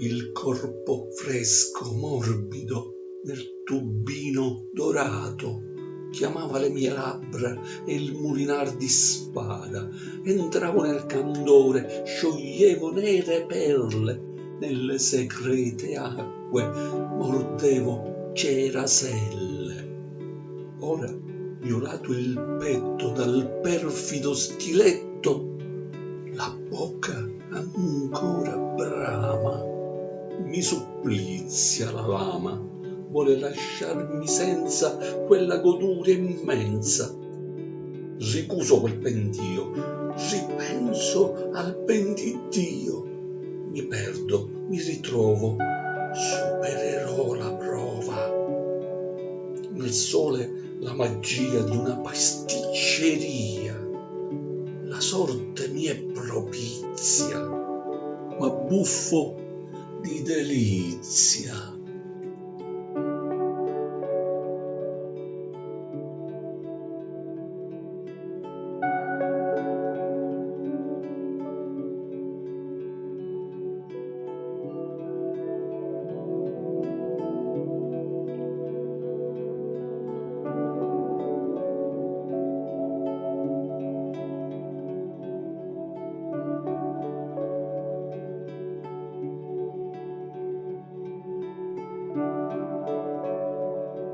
il corpo fresco, morbido, nel tubino dorato, chiamava le mie labbra e il mulinar di spada. Entravo nel candore, scioglievo nere perle nelle secrete acque, mordevo ceraselle. Ora, violato il petto dal perfido stiletto, la bocca ancora brama, mi supplizia la lama, vuole lasciarmi senza quella goduria immensa. Ricuso quel pentio, ripenso al ben di Dio, mi perdo, mi ritrovo, supererò la prova. Nel sole la magia di una pasticceria, la sorte mi è propizia, ma buffo di delizia.